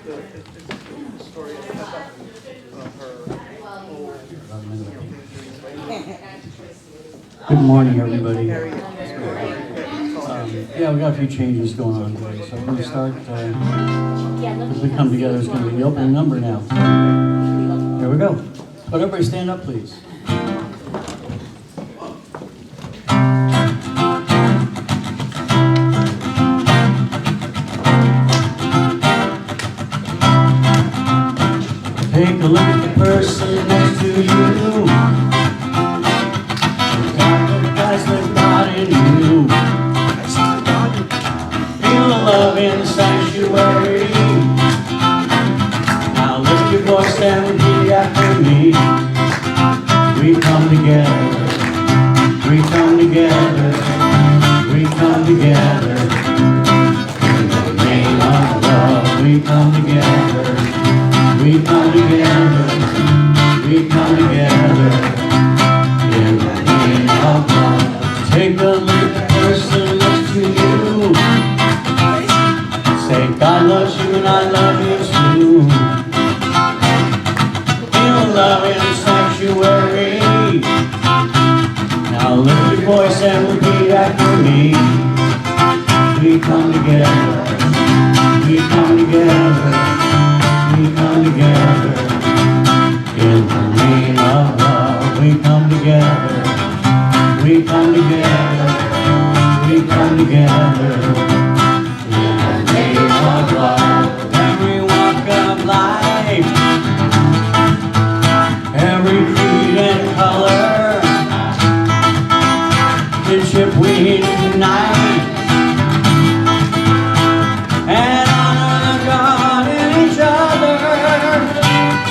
the story of her whole, Good morning, everybody. Yeah, we got a few changes going on today, so we're going to start, as we come together, it's going to be the opening number now. Here we go. But everybody stand up, please. Take a look at the person next to you. God's the God in you. Feel the love in the sanctuary. Now lift your voice and repeat after me. We come together. We come together. We come together. In the name of love, we come together. We come together, we come together, in the name of love. Take a look at the person next to you. Say, God loves you and I love you too. Feel love in the sanctuary. Now lift your voice and repeat after me. We come together, we come together. We come together, in the name of love. We come together, we come together, we come together, in the name of love. Every walk of life, every creed and color, kinship we unite, and honor the God in each other.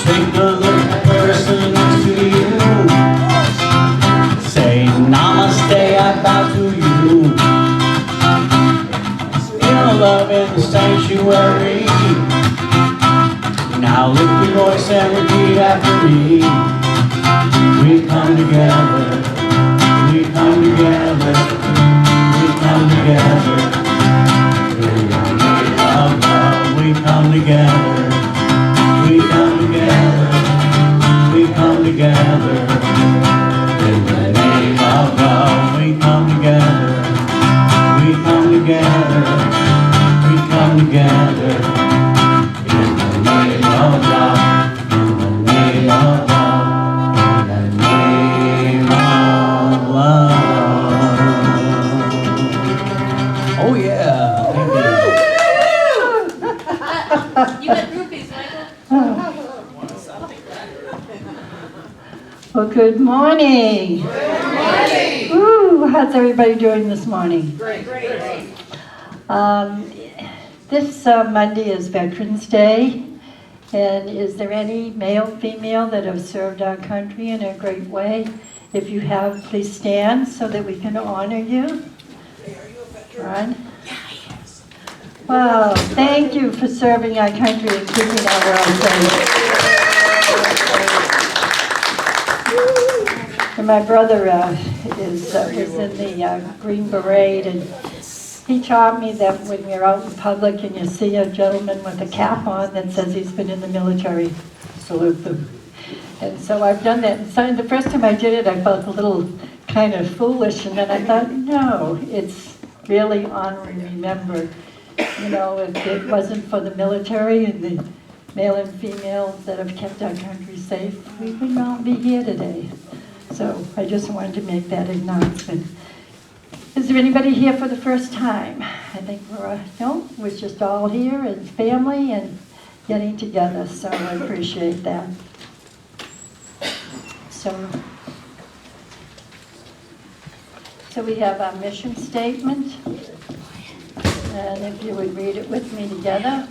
Take a look at the person next to you. Say, Namaste, I bow to you. Feel love in the sanctuary. Now lift your voice and repeat after me. We come together. We come together. We come together. In the name of love, we come together. We come together, we come together, in the name of love. We come together, we come together, we come together, in the name of love, in the name of love, in the name of love. Oh yeah, thank you. You got groupies, Michael. Well, good morning. Good morning. Woo, how's everybody doing this morning? Great. This Monday is Veterans Day, and is there any male, female that have served our country in a great way? If you have, please stand so that we can honor you. Ron? Wow, thank you for serving our country and keeping our world safe. And my brother was in the Green Beret, and he taught me that when you're out in public and you see a gentleman with a cap on that says he's been in the military, salute them. And so I've done that. And so the first time I did it, I felt a little kind of foolish, and then I thought, no, it's really honor and remember. You know, if it wasn't for the military and the male and females that have kept our country safe, we would not be here today. So I just wanted to make that announcement. Is there anybody here for the first time? I think we're just all here and family and getting together, so I appreciate that. So we have our mission statement. And if you would read it with me together.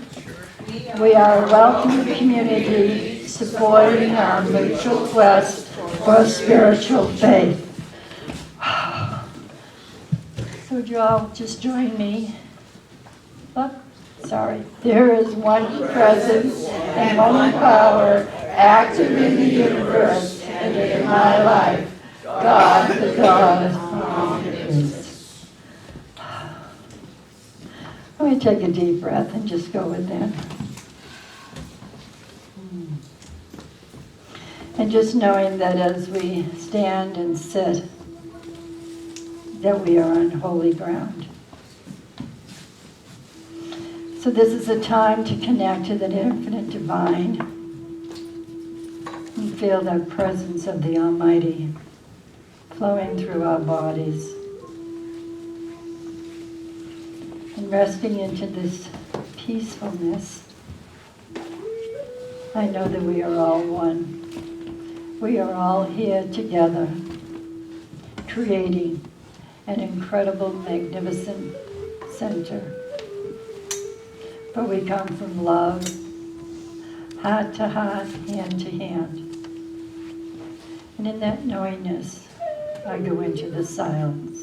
We are a welcome community supporting our mutual quest for spiritual faith. So would you all just join me? There is one presence and one power active in the universe and in my life. God, the God of omnipotence. Let me take a deep breath and just go within. And just knowing that as we stand and sit, that we are on holy ground. So this is a time to connect to the infinite divine and feel that presence of the Almighty flowing through our bodies. And resting into this peacefulness, I know that we are all one. We are all here together, creating an incredible, magnificent center. For we come from love, heart to heart, hand to hand. And in that knowingness, I go into the silence.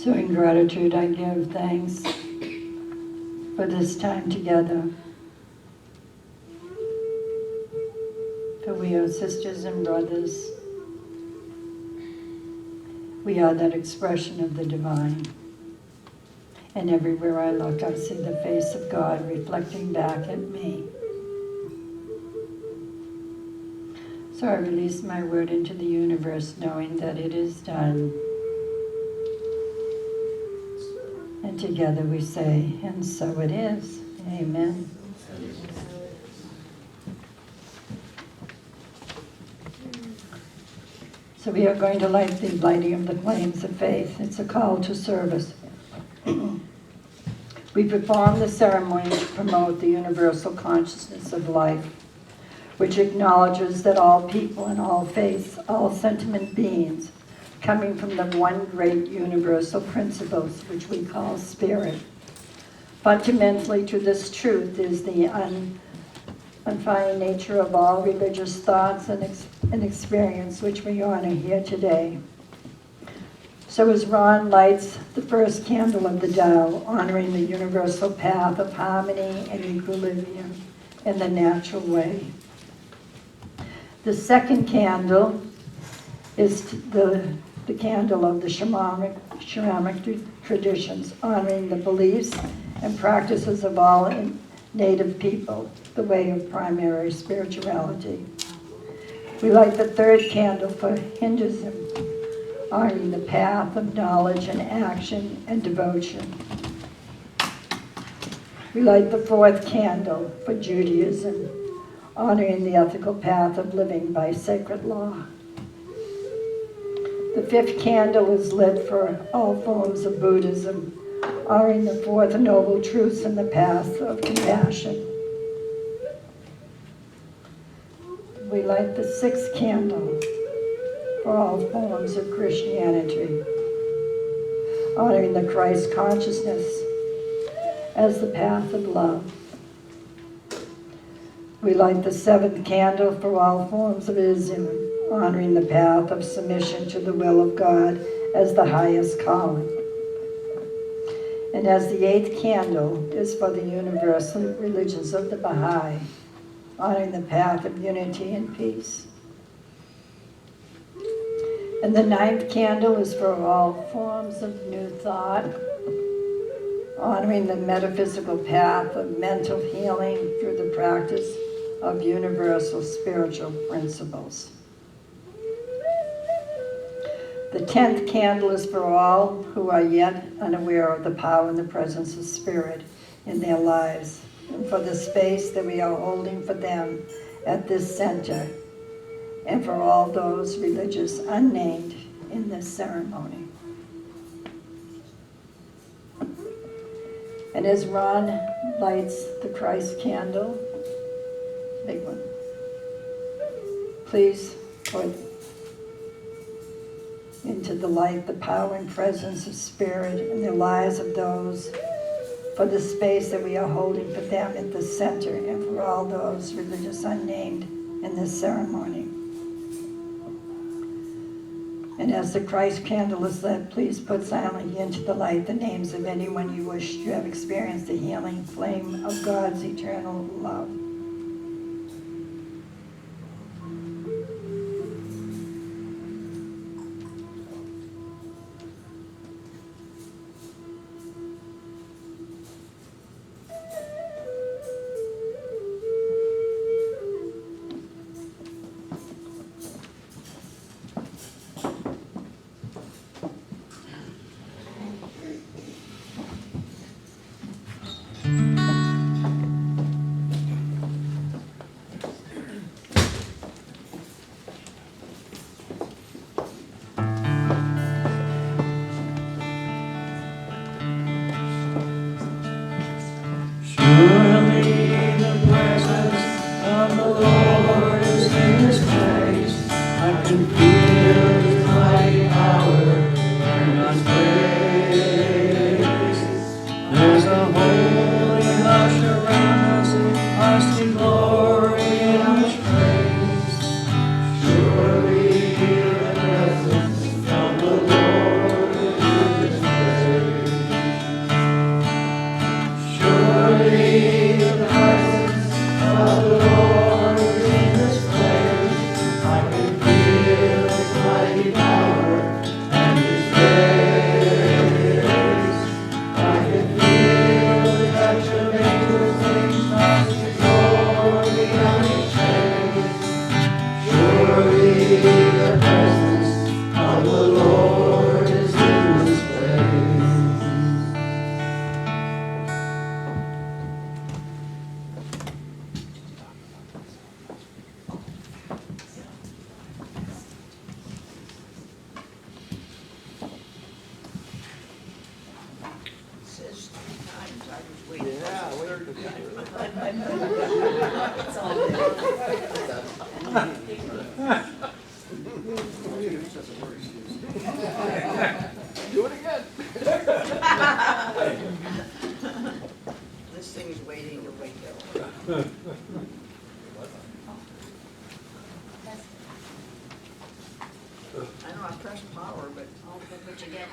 So in gratitude, I give thanks for this time together. For we are sisters and brothers. We are that expression of the divine. And everywhere I look, I see the face of God reflecting back at me. So I release my word into the universe, knowing that it is done. And together we say, and so it is. Amen. So we are going to light the lighting of the flames of faith. It's a call to service. We perform the ceremony to promote the universal consciousness of life, which acknowledges that all people and all faiths, all sentient beings, coming from the one great universal principles, which we call spirit. Fundamentally to this truth is the unfailing nature of all religious thoughts and experience, which we honor here today. So as Ron lights the first candle of the Tao, honoring the universal path of harmony and equilibrium in the natural way. The second candle is the candle of the shamanic traditions, honoring the beliefs and practices of all native people, the way of primary spirituality. We light the third candle for Hinduism, honoring the path of knowledge and action and devotion. We light the fourth candle for Judaism, honoring the ethical path of living by sacred law. The fifth candle is lit for all forms of Buddhism, honoring the fourth noble truths in the path of compassion. We light the sixth candle for all forms of Christianity, honoring the Christ consciousness as the path of love. We light the seventh candle for all forms of Islam, honoring the path of submission to the will of God as the highest calling. And as the eighth candle is for the universal religions of the Baha'i, honoring the path of unity and peace. And the ninth candle is for all forms of new thought, honoring the metaphysical path of mental healing through the practice of universal spiritual principles. The 10th candle is for all who are yet unaware of the power and the presence of spirit in their lives, and for the space that we are holding for them at this center, and for all those religious unnamed in this ceremony. And as Ron lights the Christ candle, big one, please put into the light the power and presence of Spirit in the lives of those, for the space that we are holding for them at the center, and for all those religious unnamed in this ceremony. And as the Christ candle is lit, please put silently into the light the names of anyone you wish to have experienced the healing flame of God's eternal love. Surely the presence of the Lord is in this place. I can feel His mighty power and God's praise. There's a holy hush around us, I see glory in His praise. Surely the presence of the Lord is in this place. Surely the presence of the Lord is in this place. I can feel His mighty power and His grace. I can feel the touch of angels wings, I see glory on His face. Surely the presence of the Lord is in this place. Says 3 times, I was waiting. Yeah, Do it again. This thing's waiting to wake up. I know I pressed power, but Oh, look what you get.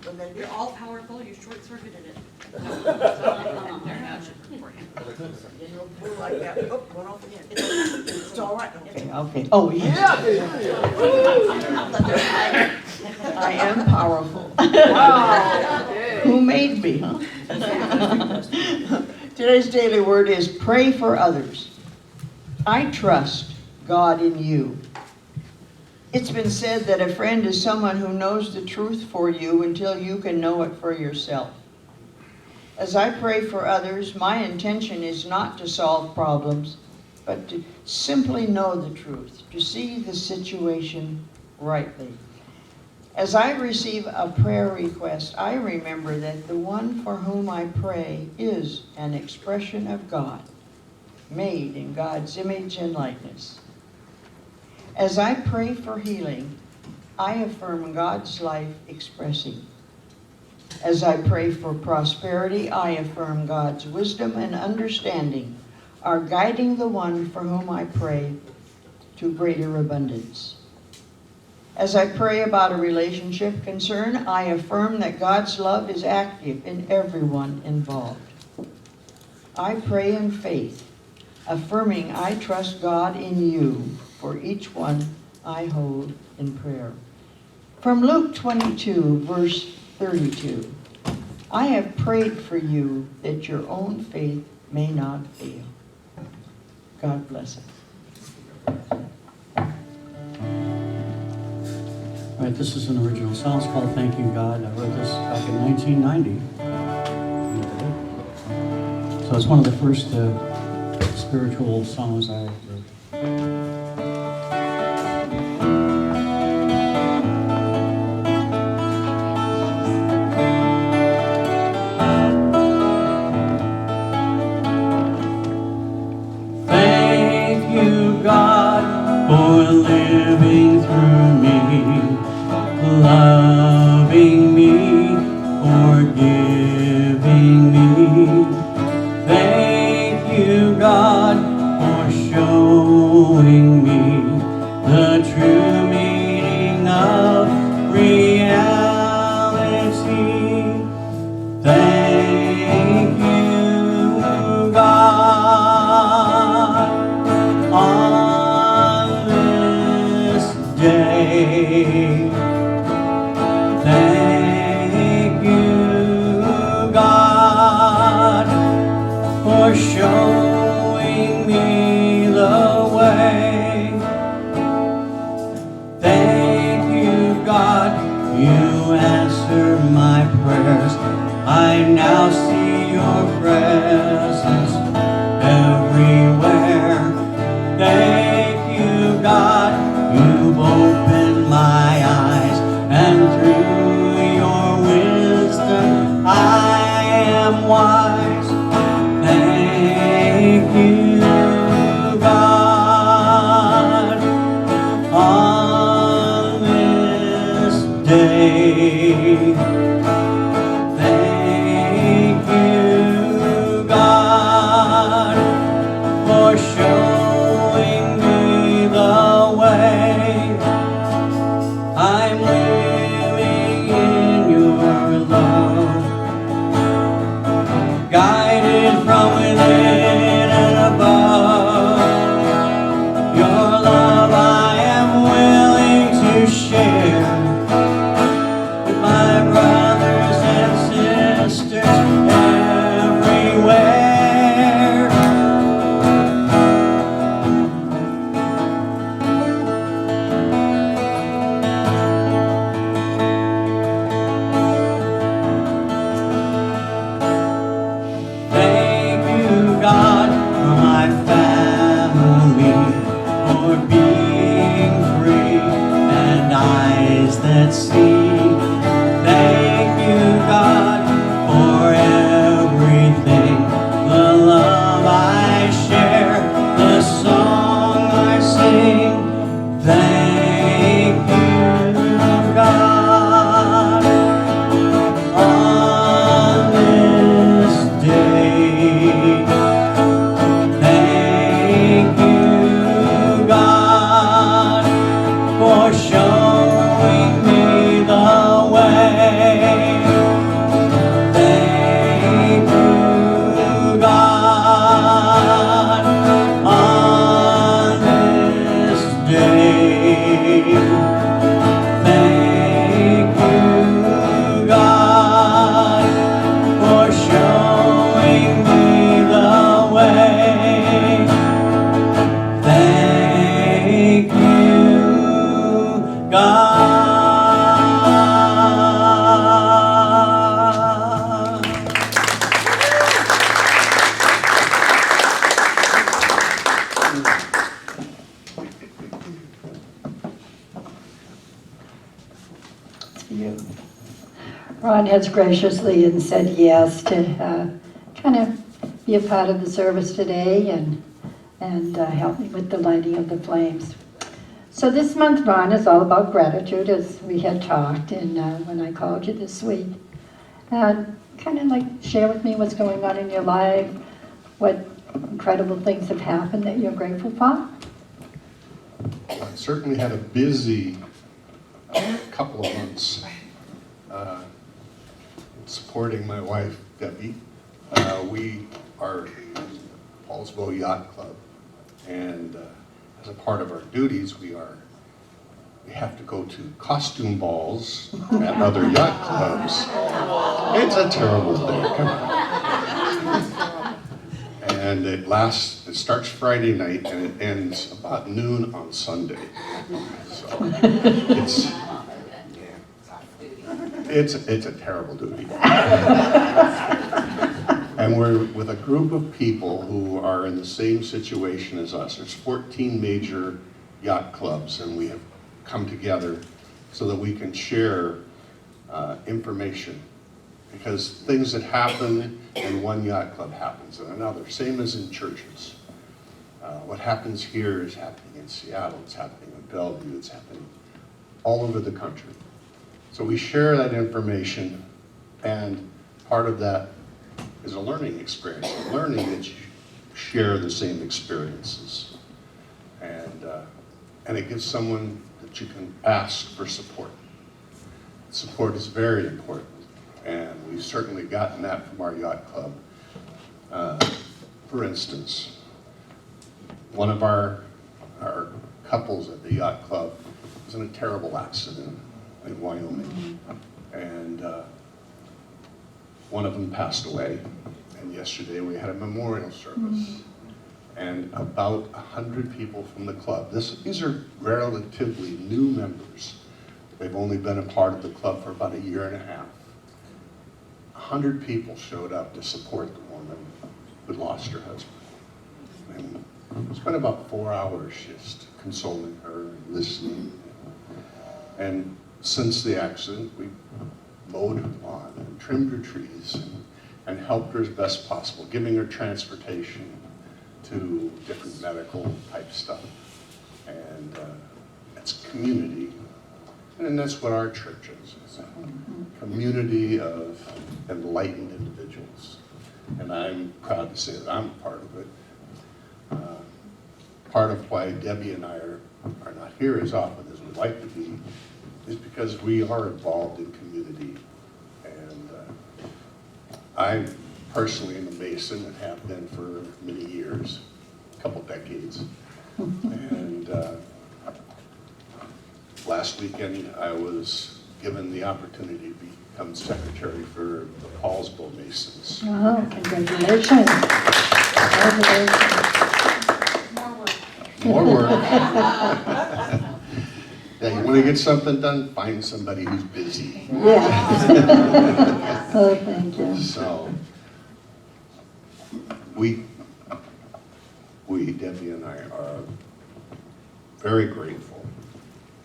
when they You're all powerful, you short-circuited it. There, now it should work for you. didn't know pull like that, oh, went off again. It's all right. Okay. Okay, oh, yeah. I am powerful. Wow. Who made me, huh? Today's daily word is pray for others. I trust God in you. It's been said that a friend is someone who knows the truth for you until you can know it for yourself. As I pray for others, my intention is not to solve problems, but to simply know the truth, to see the situation rightly. As I receive a prayer request, I remember that the one for whom I pray is an expression of God, made in God's image and likeness. As I pray for healing, I affirm God's life expressing. As I pray for prosperity, I affirm God's wisdom and understanding are guiding the one for whom I pray to greater abundance. As I pray about a relationship concern, I affirm that God's love is active in everyone involved. I pray in faith, affirming I trust God in you for each one I hold in prayer. From Luke 22, verse 32, I have prayed for you that your own faith may not fail. God bless us. All right, this is an original song. It's called Thanking God. I wrote this back in 1990. So it's one of the first spiritual songs I wrote. Ron has graciously and said yes to kind of be a part of the service today and help me with the lighting of the flames. So this month, Ron, is all about gratitude, as we had talked, and when I called you this week. And kind of like share with me what's going on in your life, what incredible things have happened that you're grateful for. I certainly had a busy couple of months supporting my wife, Debbie. We are Paulsbo Yacht Club, and as a part of our duties, we have to go to costume balls at other yacht clubs. It's a terrible thing. Come on. And it starts Friday night and it ends about noon on Sunday. So it's a terrible duty. And we're with a group of people who are in the same situation as us. There's 14 major yacht clubs, and we have come together so that we can share information, because things that happen in one yacht club happens in another, same as in churches. What happens here is happening in Seattle, it's happening in Bellevue, it's happening all over the country. So we share that information, and part of that is a learning experience, learning that you share the same experiences. And it gives someone that you can ask for support. Support is very important, and we've certainly gotten that from our yacht club. For instance, one of our couples at the yacht club was in a terrible accident in Wyoming, and one of them passed away, and yesterday we had a memorial service. And about 100 people from the club. These are relatively new members. They've only been a part of the club for about a year and a half. 100 people showed up to support the woman who lost her husband. And we spent about 4 hours just consoling her and listening. And since the accident, we mowed her lawn and trimmed her trees and helped her as best possible, giving her transportation to different medical type stuff. And it's community. And that's what our church is. It's a community of enlightened individuals. And I'm proud to say that I'm part of it. Part of why Debbie and I are not here as often as we'd like to be is because we are involved in community. And I personally am a Mason and have been for many years, a couple decades. And last weekend I was given the opportunity to become secretary for the Paulsbo Masons. Oh, congratulations. More work. Yeah, you want to get something done, find somebody who's busy. Yeah. Oh, thank you. So, Debbie and I are very grateful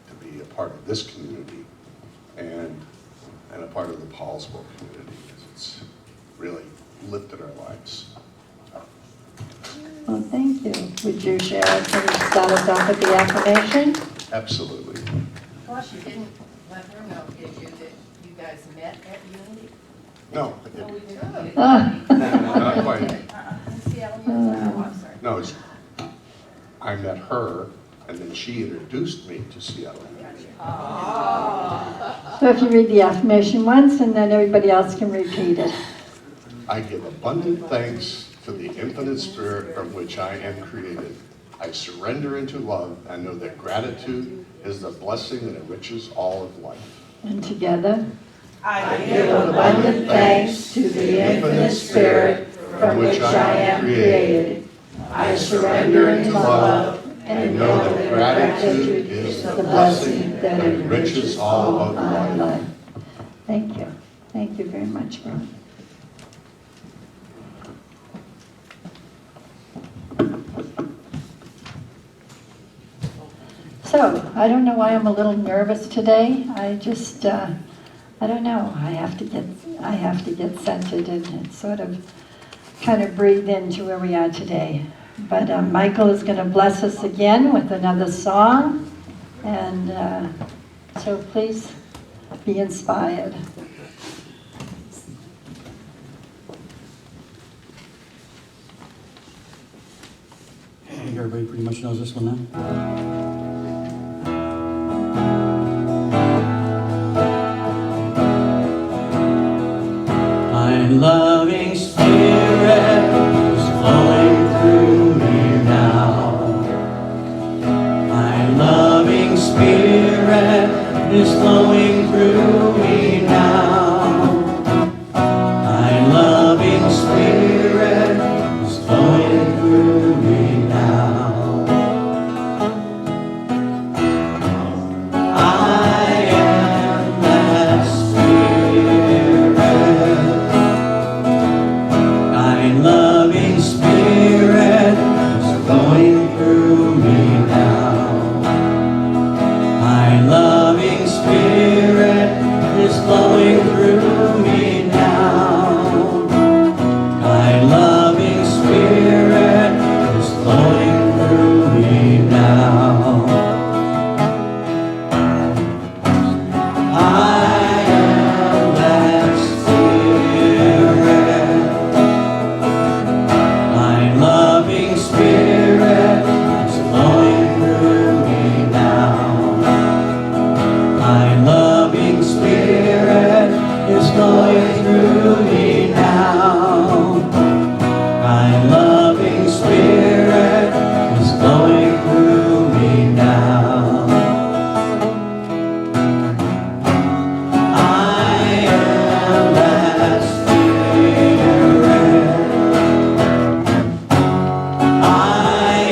to be a part of this community and a part of the Paulsbo community, because it's really lifted our lives. Well, thank you. Would you share, can you start us off with the affirmation? Absolutely. Plus, you didn't let her know, did you, that you guys met at Unity? No, I Oh, we didn't. did. Not quite. In Seattle, oh, I'm sorry. No, I met her, and then she introduced me to Seattle. So if you read the affirmation once, and then everybody else can repeat it. I give abundant thanks to the infinite spirit from which I am created. I surrender into love and know that gratitude is the blessing that enriches all of life. And together. I Give abundant thanks to the infinite spirit from which I am created. I surrender into love and know that gratitude is the blessing that enriches all of my life. Thank you. Thank you very much, Ron. So, I don't know why I'm a little nervous today. I just I don't know, I have to get centered and sort of kind of breathe into where we are today. But Michael is going to bless us again with another song, and so please be inspired. I think everybody pretty much knows this one now. My loving spirit is flowing through me now. My loving spirit is flowing through me now. My loving spirit is flowing through me now. I am that spirit. My loving spirit is flowing through me now. My loving spirit is flowing through me now. My loving spirit is flowing through me now. I am that spirit. My loving spirit is flowing through me now. My loving spirit is flowing through me now. My loving spirit is flowing through me now. I am that spirit. I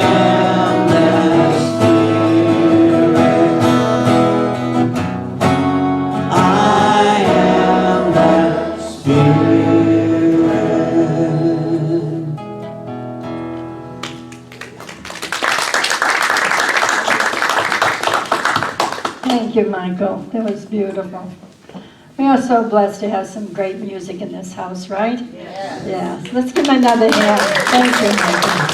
am that spirit. I am that spirit. Thank you, Michael. That was beautiful. We are so blessed to have some great music in this house, right? Yes. Yes. Let's give him another hand. Thank you, Michael.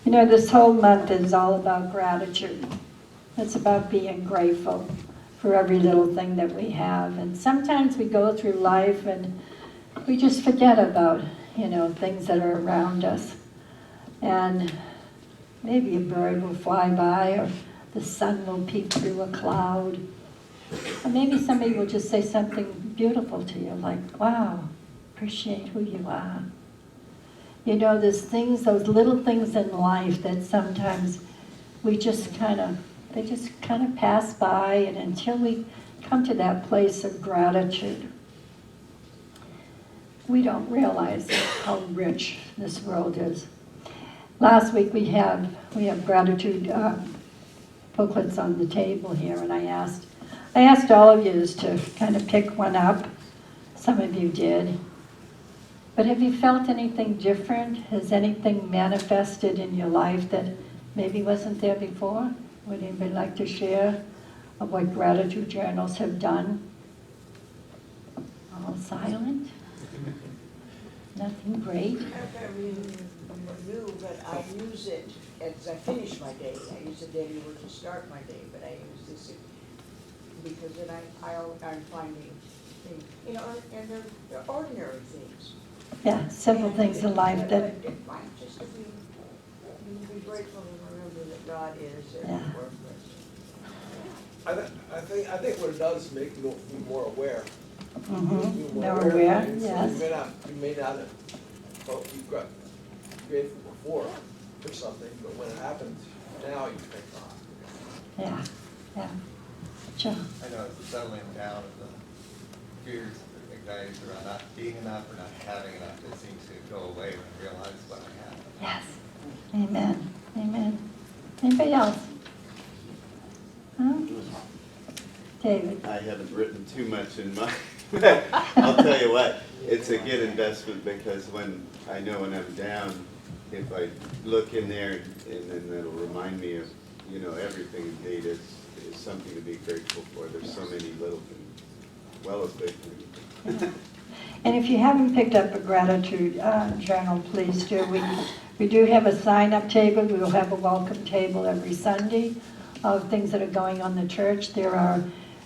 You know, this whole month is all about gratitude. It's about being grateful for every little thing that we have. And sometimes we go through life and we just forget about, things that are around us. And maybe a bird will fly by, or the sun will peek through a cloud. Or maybe somebody will just say something beautiful to you, like, wow, appreciate who you are. There's things, those little things in life that sometimes we just they just kind of pass by, and until we come to that place of gratitude, we don't realize how rich this world is. Last week we have gratitude booklets on the table here, and I asked all of you to kind of pick one up. Some of you did. But have you felt anything different? Has anything manifested in your life that maybe wasn't there before? Would anybody like to share of what gratitude journals have done? All silent? Nothing great? I mean, new, but I use it as I finish my day. I use it daily to start my day, but I use this because then I'm finding things, and they're ordinary things. Yeah, simple things in life that... Just to be grateful and remember that God is there Yeah. for us. I think what it does is make you be more aware. Mm-hmm. Be More of aware, things. yes. You may not have felt you've got grateful before for something, but when it happens, now you think, oh. Yeah, yeah. Sure. I know it's the settling down of the fears, the anxieties around not being enough or not having enough that seems to go away when I realize what I have. Yes. Amen. Amen. Anybody else? Huh? David? I haven't written too much in my, I'll tell you what, it's a good investment because when I'm down, if I look in there and then it'll remind me of, everything indeed is is something to be grateful for. There's so many little things, well as big things. And if you haven't picked up a gratitude journal, please do. We do have a sign-up table. We will have a welcome table every Sunday of things that are going on in the church. There are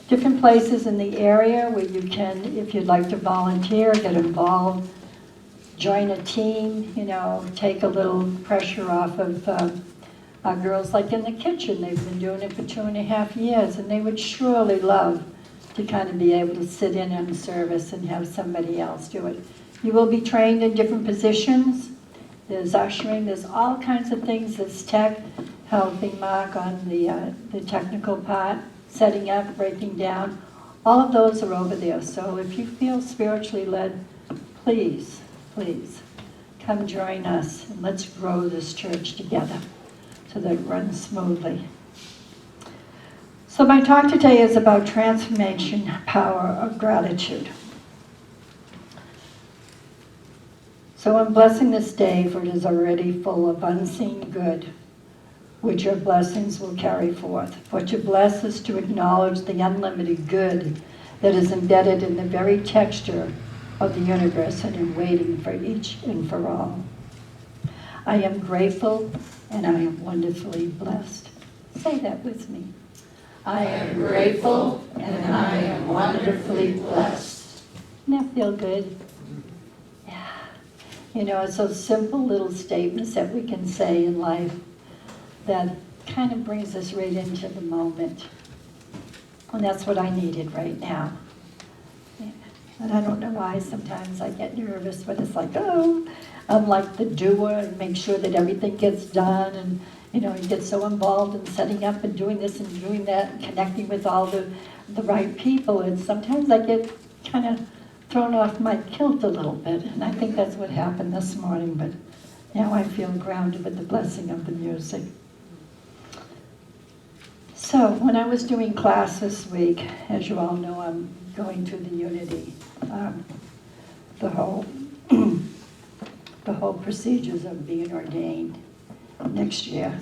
different places in the area where you can, if you'd like to volunteer, get involved, join a team, you know, take a little pressure off of our girls like in the kitchen. They've been doing it for 2.5 years, and they would surely love to kind of be able to sit in on service and have somebody else do it. You will be trained in different positions. There's ushering, there's all kinds of things. There's tech, helping Mark on the technical part, setting up, breaking down. All of those are over there. So if you feel spiritually led, please, please come join us and let's grow this church together so that it runs smoothly. So my talk today is about transformation power of gratitude. So I'm blessing this day, for it is already full of unseen good, which your blessings will carry forth. For to bless is to acknowledge the unlimited good that is embedded in the very texture of the universe and in waiting for each and for all. I am grateful and I am wonderfully blessed. Say that with me. I am grateful and I am wonderfully blessed. Doesn't that feel good? Yeah. You know, it's those simple little statements that we can say in life that kind of brings us right into the moment. And that's what I needed right now. Yeah. And I don't know why sometimes I get nervous, but it's like, oh, I'm like the doer and make sure that everything gets done, and you know, you get so involved in setting up and doing this and doing that and connecting with all the right people, and sometimes I get kind of thrown off my kilt a little bit, and I think that's what happened this morning, but now I feel grounded with the blessing of the music. So when I was doing class this week, as you all know, I'm going to the Unity, the whole procedures of being ordained next year.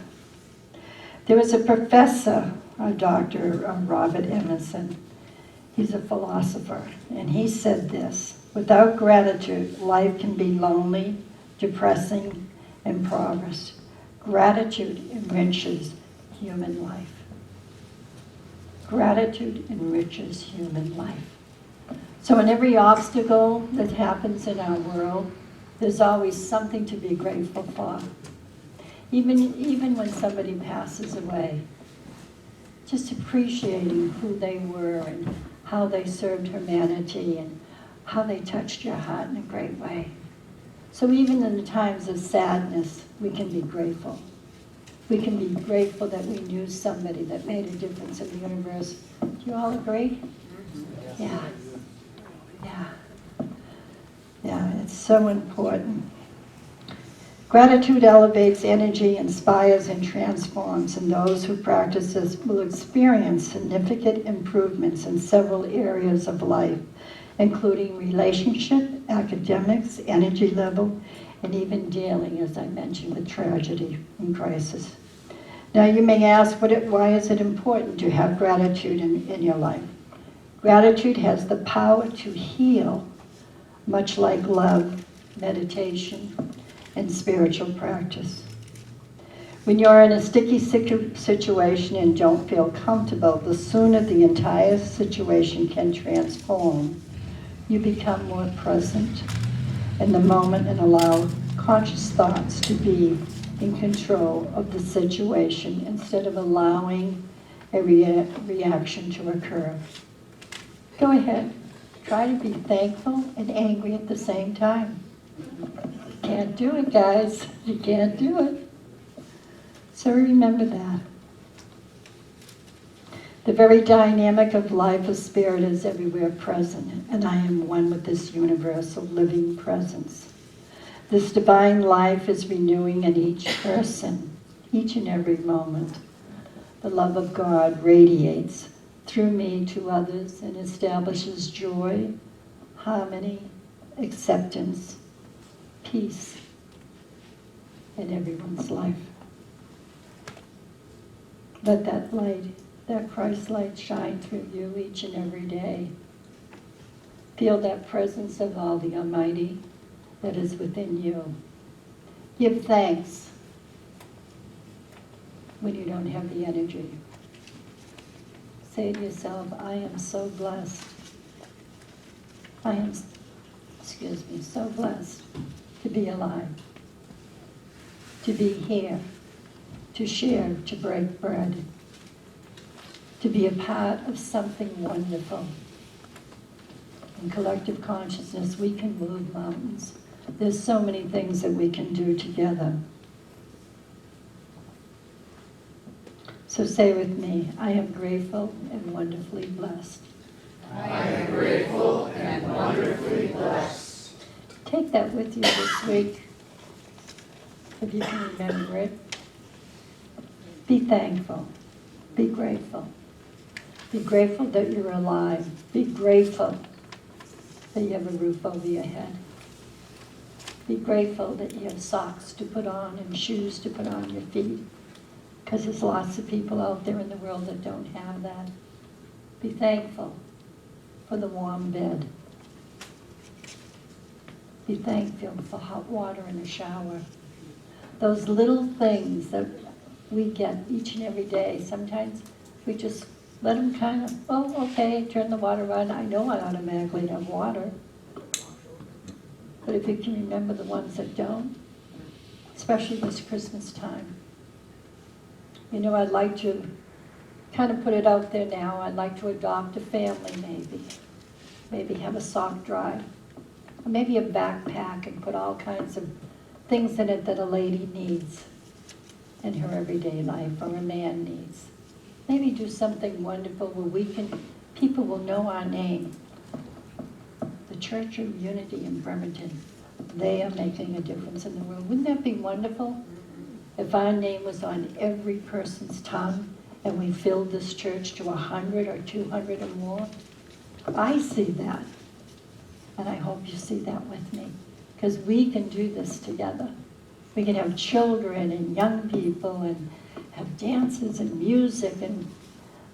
There was a professor, Dr. Robert Emerson. He's a philosopher, and he said this: without gratitude, life can be lonely, depressing, and impoverished. Gratitude enriches human life. Gratitude enriches human life. So in every obstacle that happens in our world, there's always something to be grateful for. Even when somebody passes away, just appreciating who they were and how they served humanity and how they touched your heart in a great way. So even in the times of sadness, we can be grateful. We can be grateful that we knew somebody that made a difference in the universe. Do you all agree? Yeah. Yeah. Yeah, it's so important. Gratitude elevates energy, inspires, and transforms, and those who practice this will experience significant improvements in several areas of life, including relationship, academics, energy level, and even dealing, as I mentioned, with tragedy and crisis. Now you may ask, why is it important to have gratitude in your life? Gratitude has the power to heal, much like love, meditation, and spiritual practice. When you're in a sticky situation and don't feel comfortable, the sooner the entire situation can transform. You become more present in the moment and allow conscious thoughts to be in control of the situation instead of allowing a reaction to occur. Go ahead. Try to be thankful and angry at the same time. Can't do it, guys. You can't do it. So remember that. The very dynamic of life of spirit is everywhere present, and I am one with this universal living presence. This divine life is renewing in each person, each and every moment. The love of God radiates through me to others and establishes joy, harmony, acceptance, peace in everyone's life. Let that light, that Christ light shine through you each and every day. Feel that presence of all the Almighty that is within you. Give thanks when you don't have the energy. Say to yourself, I am so blessed. I am, so blessed to be alive, to be here, to share, to break bread, to be a part of something wonderful. In collective consciousness, we can move mountains. There's so many things that we can do together. So say with me, I am grateful and wonderfully blessed. I am grateful and wonderfully blessed. Take that with you this week, if you can remember it. Be thankful. Be grateful. Be grateful that you're alive. Be grateful that you have a roof over your head. Be grateful that you have socks to put on and shoes to put on your feet, because there's lots of people out there in the world that don't have that. Be thankful for the warm bed. Be thankful for hot water in the shower. Those little things that we get each and every day, sometimes we just let them kind of, oh, okay, turn the water on. I know I automatically have water. But if you can remember the ones that don't, especially this Christmas time. You know, I'd like to kind of put it out there now. I'd like to adopt a family maybe. Maybe have a sock drive. Or maybe a backpack and put all kinds of things in it that a lady needs in her everyday life or a man needs. Maybe do something wonderful where people will know our name. The Church of Unity in Bremerton, they are making a difference in the world. Wouldn't that be wonderful? If our name was on every person's tongue and we filled this church to 100 or 200 or more. I see that. And I hope you see that with me. Because we can do this together. We can have children and young people and have dances and music. And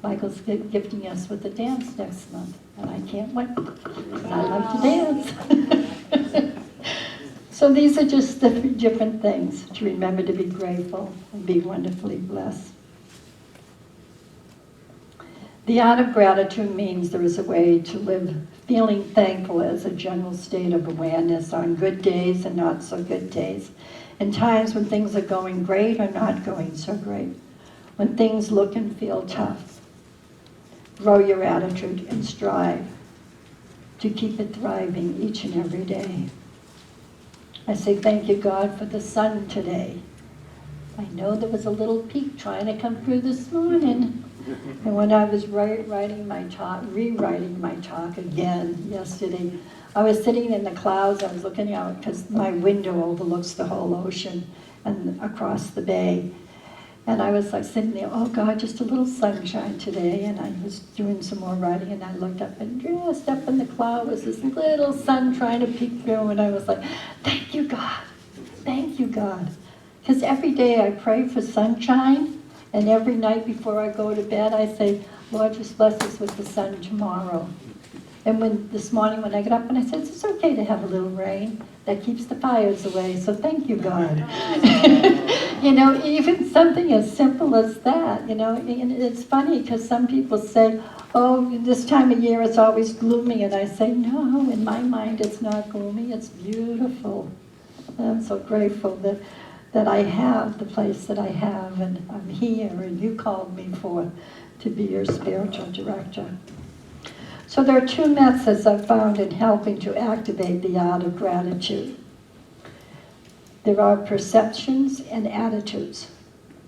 Michael's gifting us with a dance next month. And I can't wait. Because I love to dance. So these are just the different things to remember to be grateful and be wonderfully blessed. The art of gratitude means there is a way to live feeling thankful as a general state of awareness on good days and not so good days, in times when things are going great or not going so great, when things look and feel tough. Grow your attitude and strive to keep it thriving each and every day. I say thank you, God, for the sun today. I know there was a little peak trying to come through this morning. And when I was rewriting my talk again yesterday, I was sitting in the clouds. I was looking out because my window overlooks the whole ocean and across the bay. And I was like sitting there, oh God, just a little sunshine today. And I was doing some more writing and I looked up and just up in the cloud was this little sun trying to peek through. And I was like, thank you, God. Thank you, God. Because every day I pray for sunshine. And every night before I go to bed, I say, Lord, just bless us with the sun tomorrow. And this morning when I got up and I said, it's okay to have a little rain. That keeps the fires away, so thank you, God. You know, even something as simple as that, you know. And it's funny because some people say, oh, this time of year it's always gloomy. And I say, no, in my mind it's not gloomy, it's beautiful. And I'm so grateful that I have the place that I have, and I'm here, and you called me forth to be your spiritual director. So there are two methods I've found in helping to activate the art of gratitude. There are perceptions and attitudes.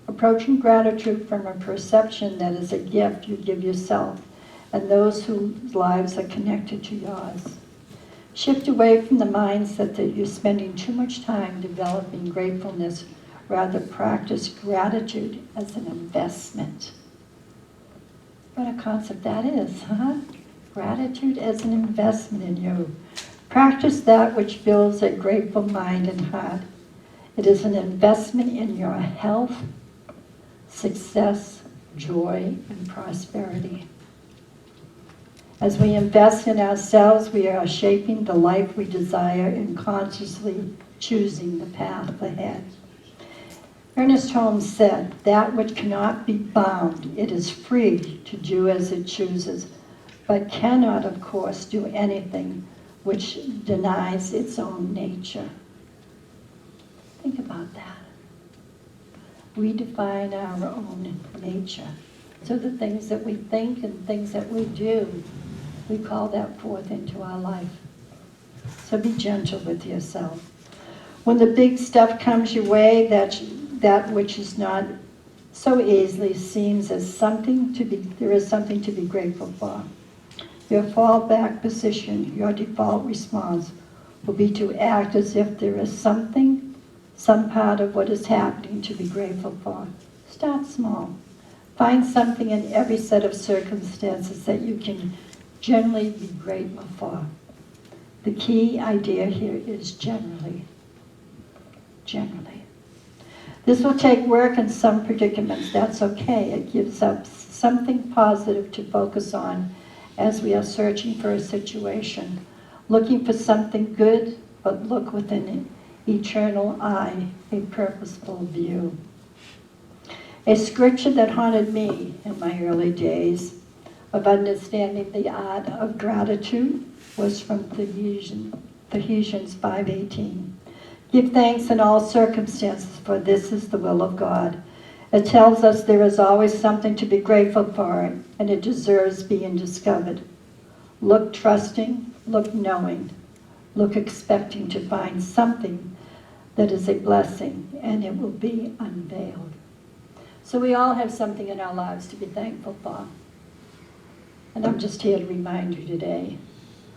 Approaching gratitude from a perception that is a gift you give yourself and those whose lives are connected to yours. Shift away from the mindset that you're spending too much time developing gratefulness. Rather, practice gratitude as an investment. What a concept that is, huh? Gratitude as an investment in you. Practice that which builds a grateful mind and heart. It is an investment in your health, success, joy, and prosperity. As we invest in ourselves, we are shaping the life we desire and consciously choosing the path ahead. Ernest Holmes said, "That which cannot be bound, it is free to do as it chooses, but cannot, of course, do anything which denies its own nature." Think about that. We define our own nature. So the things that we think and things that we do, we call that forth into our life. So be gentle with yourself. When the big stuff comes your way, that which is not so easily seems as something to be, there is something to be grateful for. Your fallback position, your default response, will be to act as if there is something, some part of what is happening to be grateful for. Start small. Find something in every set of circumstances that you can generally be grateful for. The key idea here is generally. Generally. This will take work in some predicaments. That's okay. It gives us something positive to focus on as we are searching for a situation, looking for something good, but look with an eternal eye, a purposeful view. A scripture that haunted me in my early days of understanding the art of gratitude was from Ephesians 5:18. Give thanks in all circumstances, for this is the will of God. It tells us there is always something to be grateful for, and it deserves being discovered. Look trusting, look knowing, look expecting to find something that is a blessing, and it will be unveiled. So we all have something in our lives to be thankful for. And I'm just here to remind you today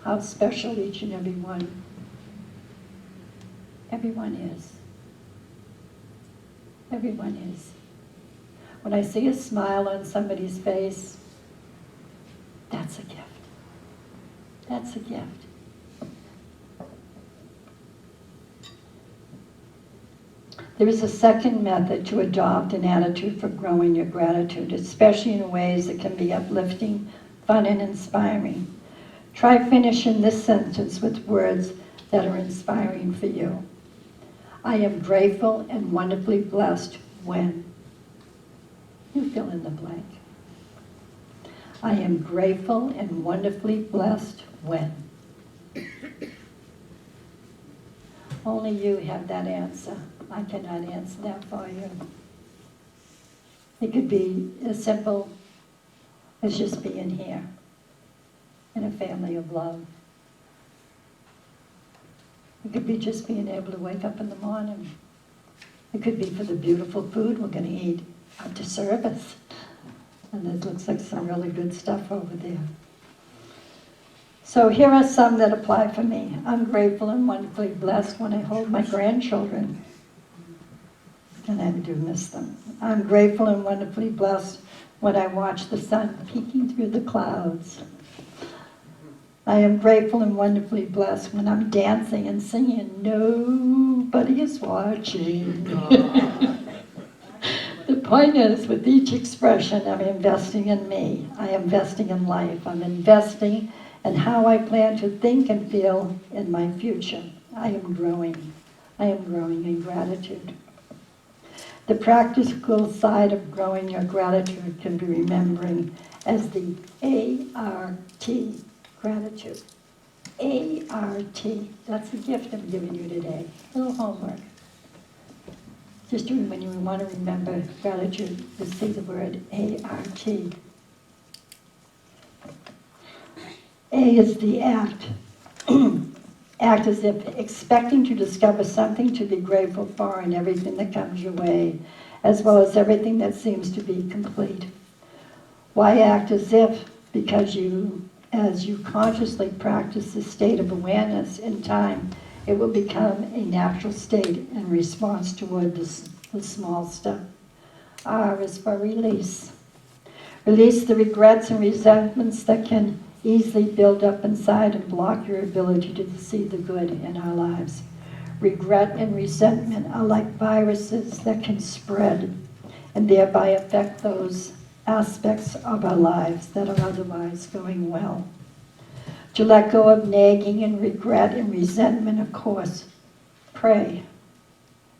how special each and every one is. Everyone is. When I see a smile on somebody's face, that's a gift. That's a gift. There is a second method to adopt an attitude for growing your gratitude, especially in ways that can be uplifting, fun, and inspiring. Try finishing this sentence with words that are inspiring for you. I am grateful and wonderfully blessed when. You fill in the blank. I am grateful and wonderfully blessed when. Only you have that answer. I cannot answer that for you. It could be as simple as just being here in a family of love. It could be just being able to wake up in the morning. It could be for the beautiful food we're going to eat after service. And it looks like some really good stuff over there. So here are some that apply for me. I'm grateful and wonderfully blessed when I hold my grandchildren. And I do miss them. I'm grateful and wonderfully blessed when I watch the sun peeking through the clouds. I am grateful and wonderfully blessed when I'm dancing and singing, nobody is watching. The point is, with each expression, I'm investing in me. I am investing in life. I'm investing in how I plan to think and feel in my future. I am growing. I am growing in gratitude. The practical side of growing your gratitude can be remembering as the A-R-T, gratitude. A-R-T, that's a gift I'm giving you today. A little homework. Just when you want to remember gratitude, just say the word A-R-T. A is the act. Act as if expecting to discover something to be grateful for in everything that comes your way, as well as everything that seems to be complete. Why act as if? Because as you consciously practice this state of awareness in time, it will become a natural state in response toward the small stuff. R is for release. Release the regrets and resentments that can easily build up inside and block your ability to see the good in our lives. Regret and resentment are like viruses that can spread and thereby affect those aspects of our lives that are otherwise going well. To let go of nagging and regret and resentment, of course. Pray,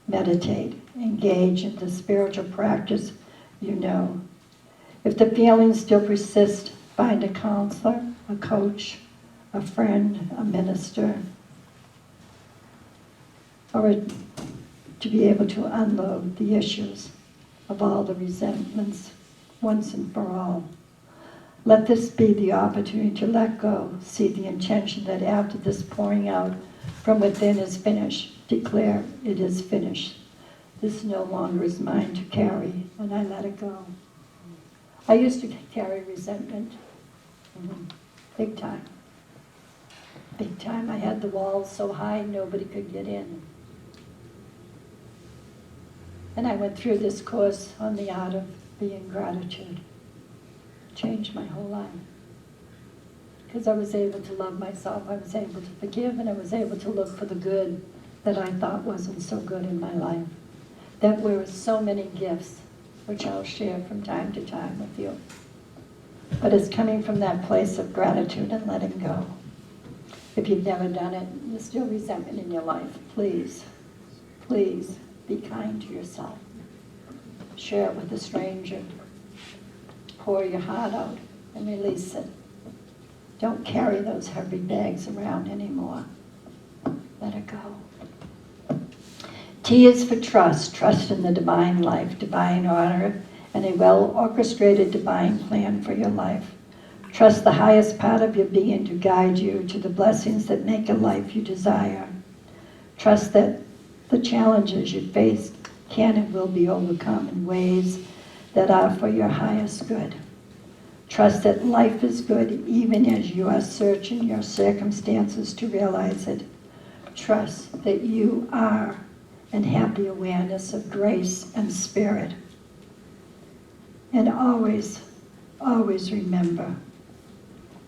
meditate, engage in the spiritual practice you know. If the feelings still persist, find a counselor, a coach, a friend, a minister, or to be able to unload the issues of all the resentments once and for all. Let this be the opportunity to let go, see the intention that after this pouring out from within is finished, declare it is finished. This no longer is mine to carry, and I let it go. I used to carry resentment, big time. Big time. I had the walls so high nobody could get in. And I went through this course on the art of being gratitude. Changed my whole life. Because I was able to love myself, I was able to forgive, and I was able to look for the good that I thought wasn't so good in my life. That were so many gifts, which I'll share from time to time with you. But it's coming from that place of gratitude and letting go. If you've never done it, there's still resentment in your life, please, please be kind to yourself. Share it with a stranger. Pour your heart out and release it. Don't carry those heavy bags around anymore. Let it go. T is for trust. Trust in the divine life, divine order, and a well-orchestrated divine plan for your life. Trust the highest part of your being to guide you to the blessings that make a life you desire. Trust that the challenges you face can and will be overcome in ways that are for your highest good. Trust that life is good even as you are searching your circumstances to realize it. Trust that you are and have the awareness of grace and spirit. And always, always remember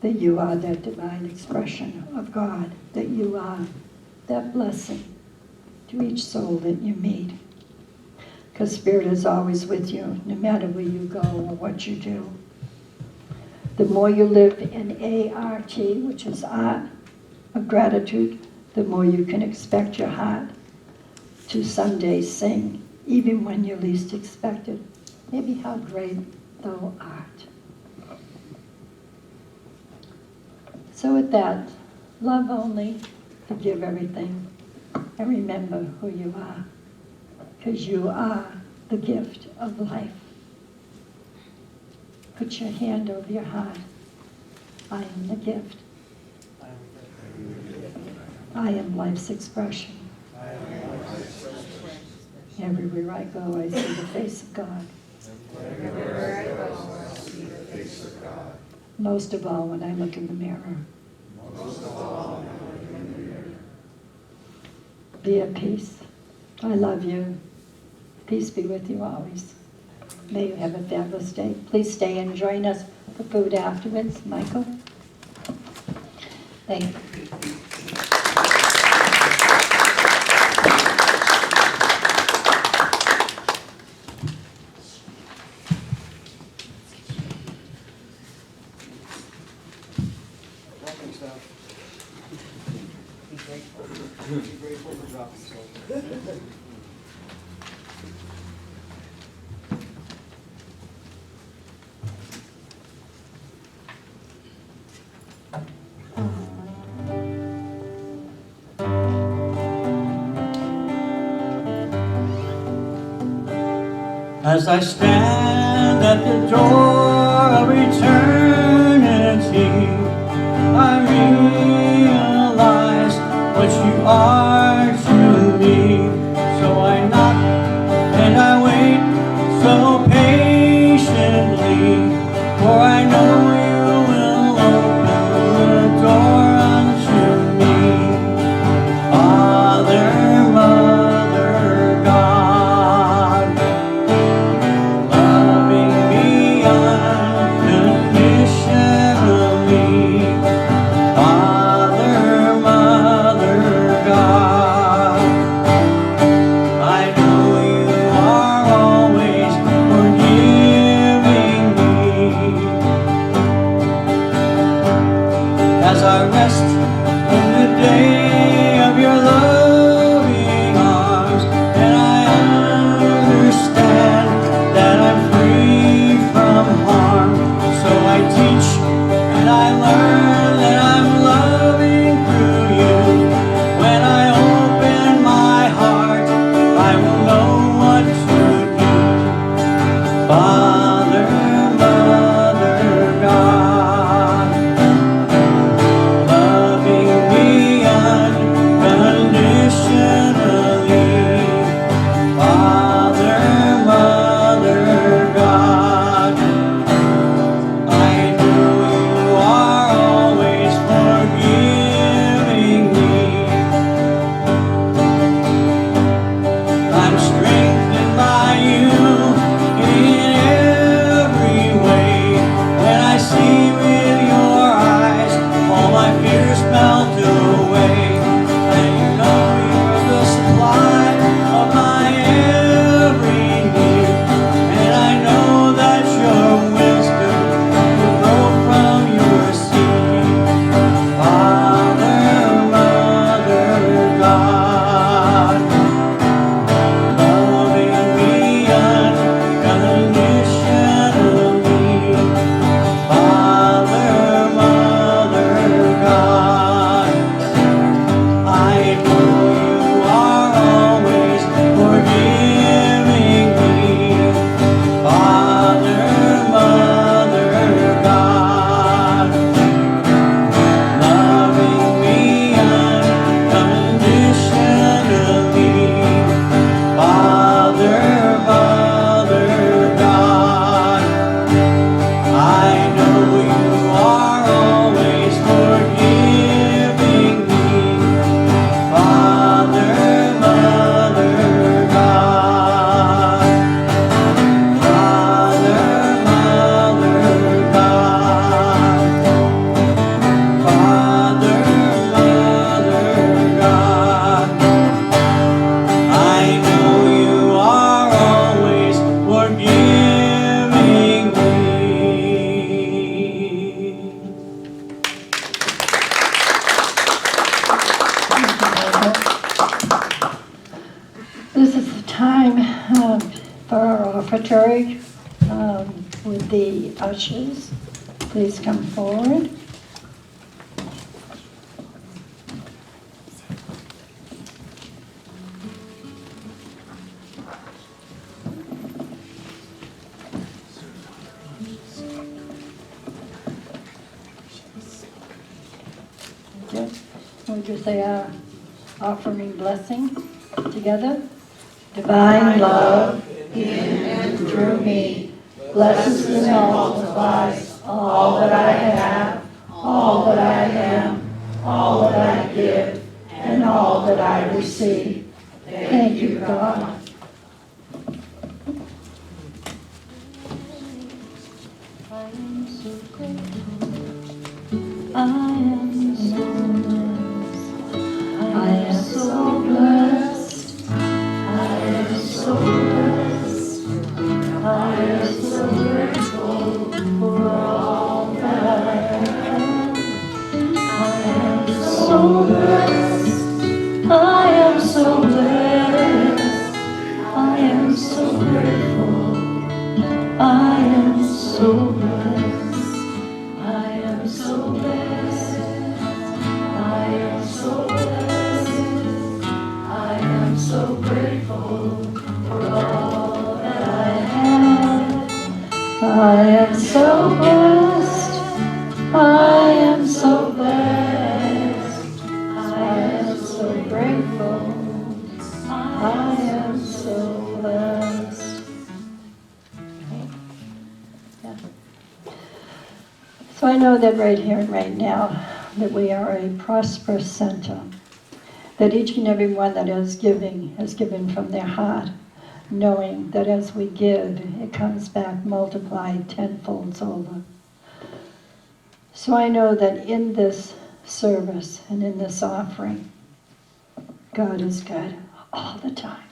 that you are that divine expression of God, that you are that blessing to each soul that you meet. Because Spirit is always with you, no matter where you go or what you do. The more you live in ART, which is art of gratitude, the more you can expect your heart to someday sing, even when you least expect it. Maybe how great thou art. So with that, love only, forgive everything, and remember who you are, because you are the gift of life. Put your hand over your heart. I am the gift. I am life's expression. Everywhere I go, I see the face of God. Everywhere I go, I see the face of God. Most of all, when I look in the mirror. Most of all, when I look in the mirror. Be at peace. I love you. Peace be with you always. May you have a fabulous day. Please stay and join us for food afterwards. Michael? Thank you. Be grateful for dropping salt. As I stand at the door of eternity, I realize what you are to me. So I knock and I wait so patiently, for I know you will open the door unto me. Father, Mother, God, loving me unconditionally. Father, Mother, God. as I rest in the day of your loving arms, and I understand that I'm free from harm. So I teach and I learn that I'm loving through you. When I open my heart, I will know what to do. Father, Mother, God, loving me unconditionally. Father, Mother, God, I know you are always forgiving me. I'm strengthened by you in every way. When I see with your eyes, all my fears melt away. And you know you're the supply of my every need. And I know that your wisdom will grow from your seed. Father, Mother, God, loving me unconditionally. Father, Mother, God, I know you are always forgiving me. Father, Mother, God, loving me unconditionally. Father, Mother, God, I know you are always forgiving me. Father, Mother, God, Father, Mother, God, Father, Mother, God, I know you are always forgiving me. This is the time for our offertory with the ushers. Please come forward. We'll just say our offering blessing together. Divine love in and through me blesses and multiplies all that I have, all that I am, all that I give, and all that I receive. Thank you, God. I am so grateful. I am so blessed. I am so blessed. I am so blessed. I am so grateful for all that I have. I am so blessed. I am so blessed. I am so grateful. I am so blessed. I am so blessed. I am so blessed. I am so grateful for all that I have. I am so blessed. I am so blessed. I am so grateful. I am so blessed. So I know that right here and right now that we are a prosperous center, that each and every one that is giving has given from their heart, knowing that as we give, it comes back multiplied tenfold over. So I know that in this service and in this offering, God is good all the time.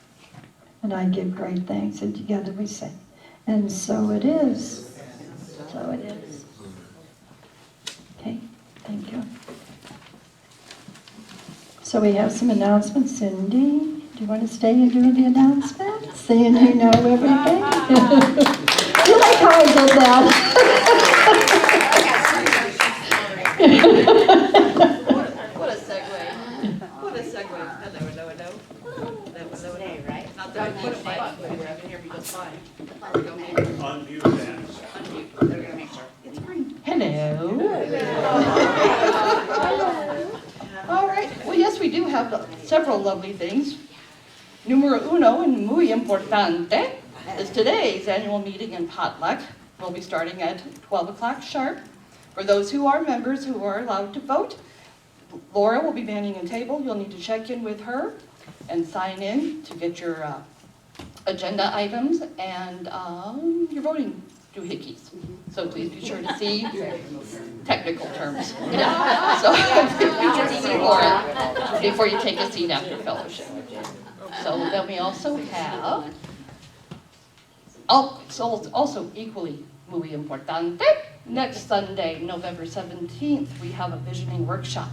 And I give great thanks, and together we say, and so it is. So it is. Okay, thank you. So we have some announcements. Cindy, do you want to stay and do the announcements? Seeing you know everything. You like how I did that? What a segue. What a segue. Right? Not that I put it by, but you can hear me just fine. There we go, maybe. Unmute that. Unmute. There we go, make sure. It's green. Hello. All right, well, yes, we do have several lovely things. Numero uno and muy importante is today's annual meeting and potluck. We'll be starting at 12 o'clock sharp. For those who are members who are allowed to vote, Laura will be manning a table. You'll need to check in with her and sign in to get your agenda items and your voting doohickeys. So please be sure to see technical terms. So please be sure to see Laura before you take a seat after fellowship. So then we also have, also equally muy importante, next Sunday, November 17th, we have a visioning workshop.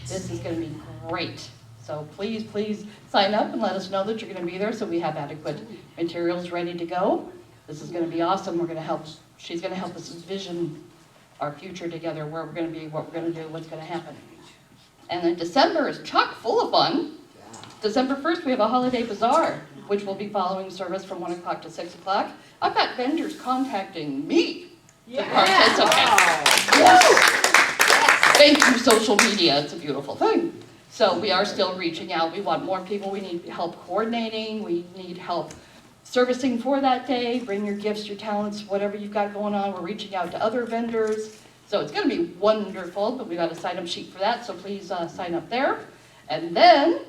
This is going to be great. So please, please sign up and let us know that you're going to be there so we have adequate materials ready to go. This is going to be awesome. She's going to help us vision our future together, where we're going to be, what we're going to do, what's going to happen. And then December is chock full of fun. December 1st, we have a holiday bazaar, which will be following service from 1 o'clock to 6 o'clock. I've got vendors contacting me to participate. Yes. Thank you, social media. It's a beautiful thing. So we are still reaching out. We want more people. We need help coordinating. We need help servicing for that day. Bring your gifts, your talents, whatever you've got going on. We're reaching out to other vendors. So it's going to be wonderful, but we've got a sign-up sheet for that, so please sign up there. And then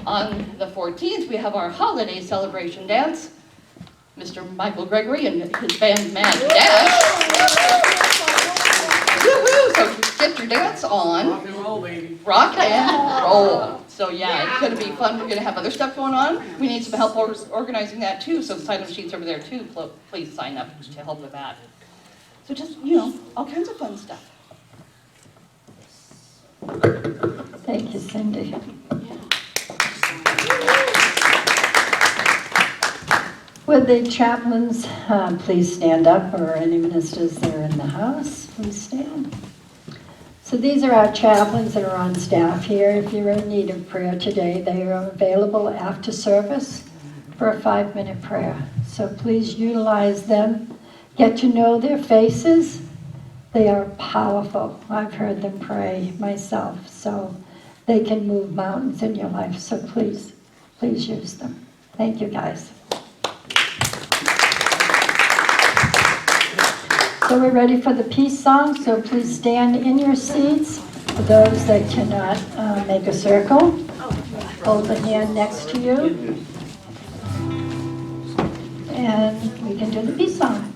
on the 14th, we have our holiday celebration dance. Mr. Michael Gregory and his band Mad Dash. Woo-hoo! So get your dance on. Rock and roll, baby. Rock and roll. So yeah, it's going to be fun. We're going to have other stuff going on. We need some help organizing that too, so sign-up sheets over there too. Please sign up to help with that. So just, all kinds of fun stuff. Thank you, Cindy. Would the chaplains please stand up, or any ministers there in the house, please stand. So these are our chaplains that are on staff here. If you're in need of prayer today, they are available after service for a 5-minute prayer. So please utilize them. Get to know their faces. They are powerful. I've heard them pray myself, so they can move mountains in your life. So please use them. Thank you, guys. So we're ready for the peace song, so please stand in your seats. For those that cannot make a circle, hold the hand next to you. And we can do the peace song.